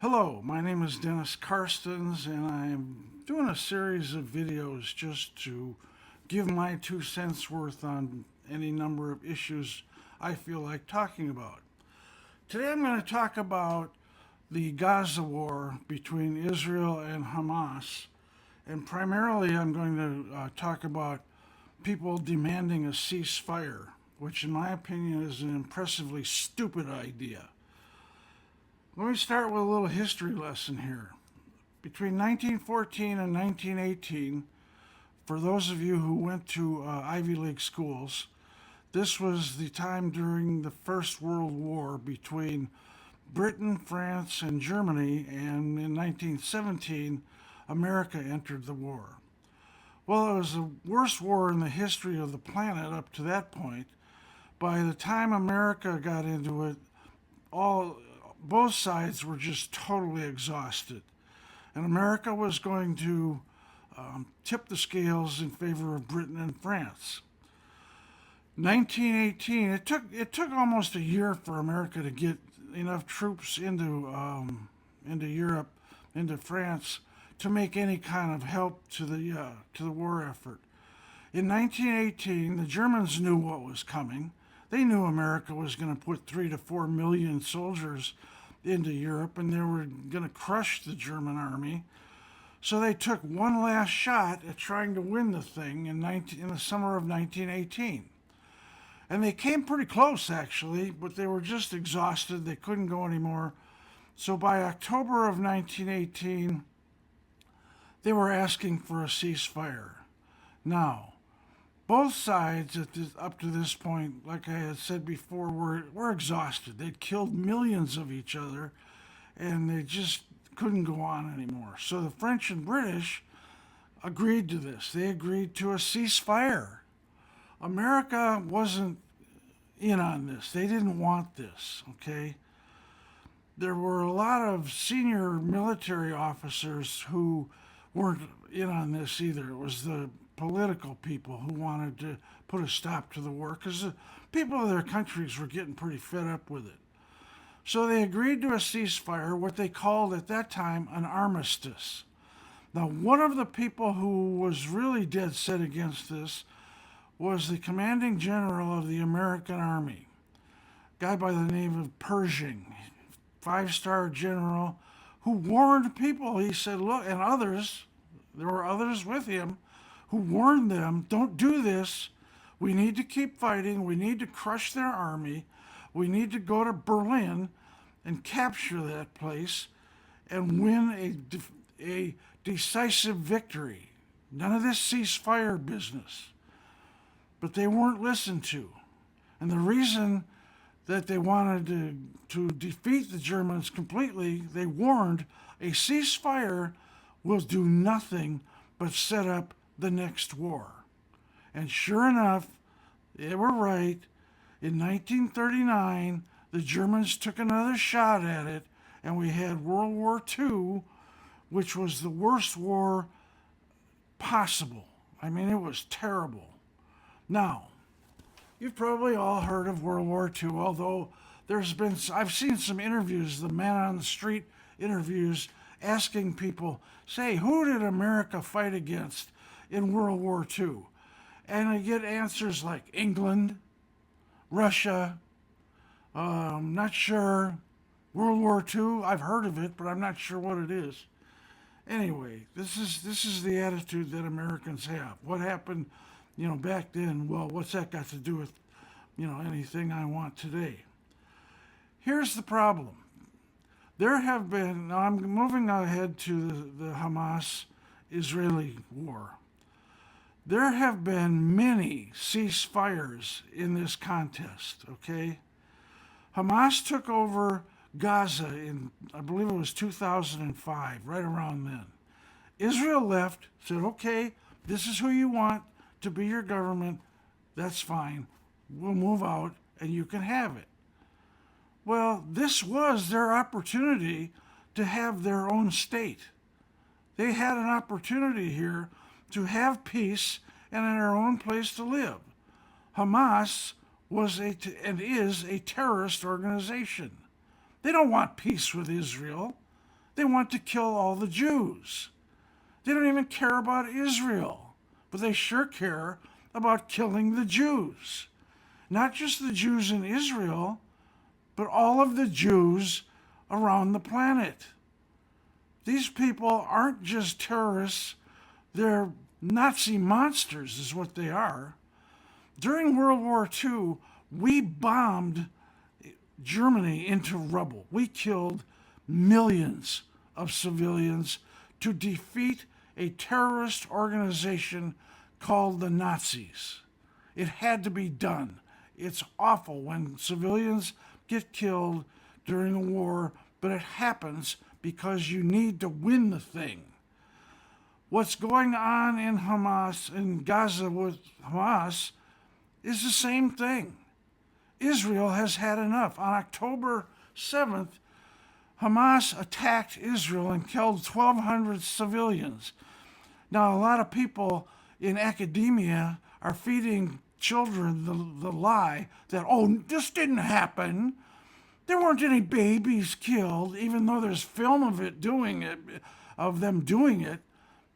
Hello, my name is Dennis Karstens, and I'm doing a series of videos just to give my 2 cents worth on any number of issues I feel like talking about. Today I'm going to talk about the Gaza war between Israel and Hamas, and primarily I'm going to talk about people demanding a ceasefire, which in my opinion is an impressively stupid idea. Let me start with a little history lesson here. Between 1914 and 1918, for those of you who went to Ivy League schools, this was the time during the First World War between Britain, France, and Germany, and in 1917, America entered the war. Well, it was the worst war in the history of the planet up to that point. By the time America got into it, all both sides were just totally exhausted, and America was going to tip the scales in favor of Britain and France. 1918. It took almost a year for America to get enough troops into Europe, into France, to make any kind of help to the war effort. In 1918, the Germans knew what was coming. They knew America was going to put 3 to 4 million soldiers into Europe, and they were going to crush the German army. So they took one last shot at trying to win the thing in the summer of 1918. And they came pretty close, actually, but they were just exhausted. They couldn't go anymore. So by October of 1918, they were asking for a ceasefire. Now, both sides up to this point, like I had said before, were exhausted. They'd killed millions of each other, and they just couldn't go on anymore. So the French and British agreed to this. They agreed to a ceasefire. America wasn't in on this. They didn't want this, okay? There were a lot of senior military officers who weren't in on this either. It was the political people who wanted to put a stop to the war because the people of their countries were getting pretty fed up with it. So they agreed to a ceasefire, what they called at that time an armistice. Now, one of the people who was really dead set against this was the commanding general of the American Army, a guy by the name of Pershing, 5-star general, who warned people. He said, look, and others, there were others with him, who warned them, don't do this. We need to keep fighting. We need to crush their army. We need to go to Berlin and capture that place and win a decisive victory. None of this ceasefire business. But they weren't listened to. And the reason that they wanted to defeat the Germans completely, they warned a ceasefire will do nothing but set up the next war. And sure enough, they were right. In 1939, the Germans took another shot at it, and we had World War II, which was the worst war possible. I mean, it was terrible. Now, you've probably all heard of World War II, although I've seen some interviews, the man on the street interviews, asking people, say, who did America fight against in World War II? And I get answers like England, Russia, not sure. World War II, I've heard of it, but I'm not sure what it is. Anyway, this is the attitude that Americans have. What happened, back then? Well, what's that got to do with, anything I want today? Here's the problem. Now I'm moving ahead to the Hamas-Israeli war. There have been many ceasefires in this contest, okay? Hamas took over Gaza in, I believe it was 2005, right around then. Israel left, said, okay, this is who you want to be your government. That's fine. We'll move out and you can have it. Well, this was their opportunity to have their own state. They had an opportunity here to have peace and their own place to live. Hamas and is a terrorist organization. They don't want peace with Israel. They want to kill all the Jews. They don't even care about Israel, but they sure care about killing the Jews. Not just the Jews in Israel, but all of the Jews around the planet. These people aren't just terrorists, they're Nazi monsters, is what they are. During World War II, we bombed Germany into rubble. We killed millions of civilians to defeat a terrorist organization called the Nazis. It had to be done. It's awful when civilians get killed during a war, but it happens because you need to win the thing. What's going on in Hamas, in Gaza with Hamas, is the same thing. Israel has had enough. On October 7th, Hamas attacked Israel and killed 1,200 civilians. Now, a lot of people in academia are feeding children the lie that, oh, this didn't happen. There weren't any babies killed, even though there's film of it doing it, of them doing it.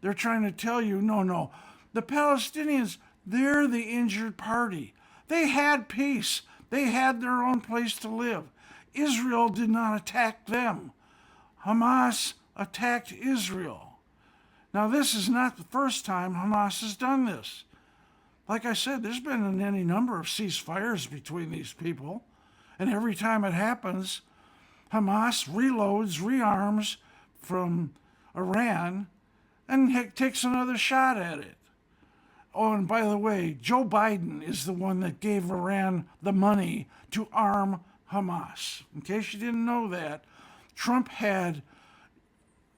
They're trying to tell you, no. The Palestinians, they're the injured party. They had peace. They had their own place to live. Israel did not attack them. Hamas attacked Israel. Now, this is not the first time Hamas has done this. Like I said, there's been any number of ceasefires between these people. And every time it happens, Hamas reloads, rearms from Iran and takes another shot at it. Oh, and by the way, Joe Biden is the one that gave Iran the money to arm Hamas. In case you didn't know that, Trump had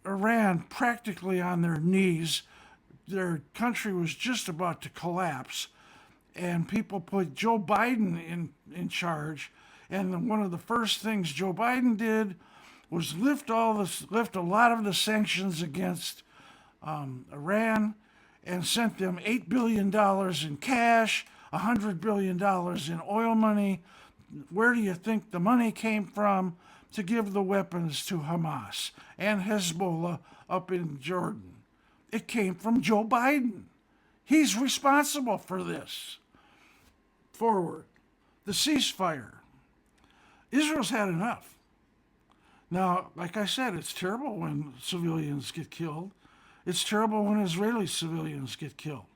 Iran practically on their knees. Their country was just about to collapse, and people put Joe Biden in charge. And one of the first things Joe Biden did was lift a lot of the sanctions against Iran, and sent them $8 billion in cash, $100 billion in oil money. Where do you think the money came from to give the weapons to Hamas and Hezbollah up in Jordan? It came from Joe Biden. He's responsible for this. Forward. The ceasefire. Israel's had enough. Now, like I said, it's terrible when civilians get killed. It's terrible when Israeli civilians get killed.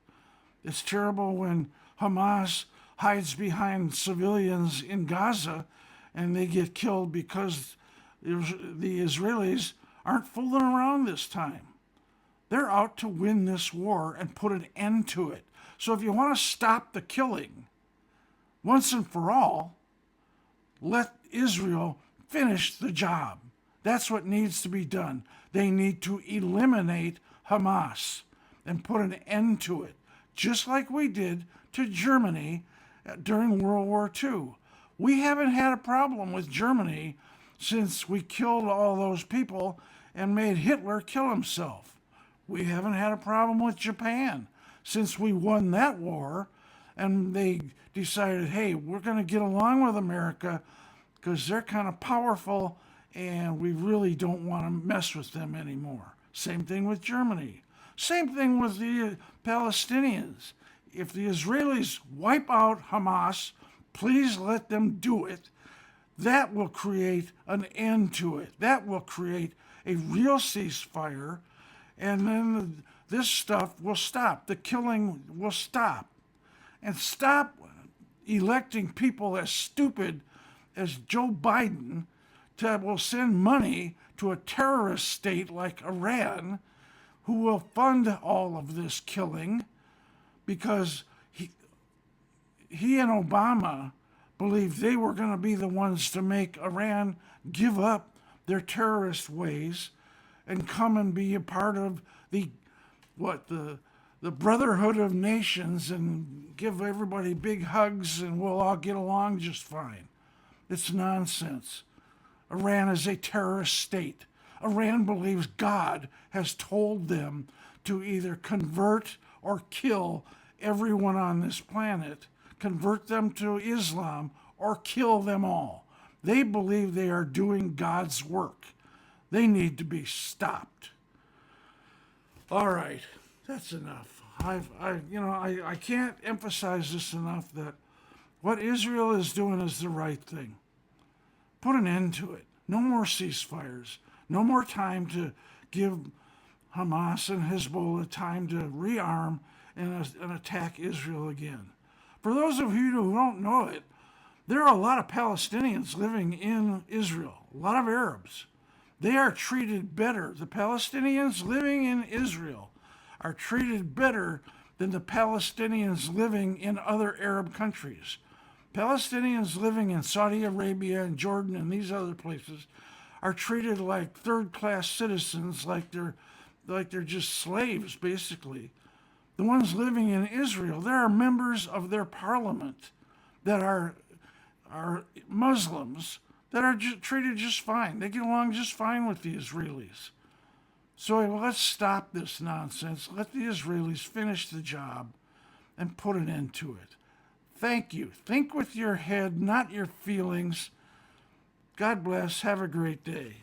It's terrible when Hamas hides behind civilians in Gaza and they get killed because the Israelis aren't fooling around this time. They're out to win this war and put an end to it. So if you want to stop the killing, once and for all, let Israel finish the job. That's what needs to be done. They need to eliminate Hamas and put an end to it, just like we did to Germany during World War II. We haven't had a problem with Germany since we killed all those people and made Hitler kill himself. We haven't had a problem with Japan since we won that war and they decided, hey, we're going to get along with America because they're kind of powerful and we really don't want to mess with them anymore. Same thing with Germany. Same thing with the Palestinians. If the Israelis wipe out Hamas, please let them do it. That will create an end to it. That will create a real ceasefire, and then this stuff will stop. The killing will stop. And stop electing people as stupid as Joe Biden that will send money to a terrorist state like Iran, who will fund all of this killing because he and Obama believed they were going to be the ones to make Iran give up their terrorist ways and come and be a part of the Brotherhood of Nations and give everybody big hugs and we'll all get along just fine. It's nonsense. Iran is a terrorist state. Iran believes God has told them to either convert or kill everyone on this planet, convert them to Islam, or kill them all. They believe they are doing God's work. They need to be stopped. All right, that's enough. I can't emphasize this enough that what Israel is doing is the right thing. Put an end to it. No more ceasefires. No more time to give Hamas and Hezbollah time to rearm and attack Israel again. For those of you who don't know it, there are a lot of Palestinians living in Israel, a lot of Arabs. They are treated better. The Palestinians living in Israel are treated better than the Palestinians living in other Arab countries. Palestinians living in Saudi Arabia and Jordan and these other places are treated like third-class citizens, like they're just slaves, basically. The ones living in Israel, there are members of their parliament that are Muslims that are treated just fine. They get along just fine with the Israelis. So let's stop this nonsense. Let the Israelis finish the job and put an end to it. Thank you. Think with your head, not your feelings. God bless. Have a great day.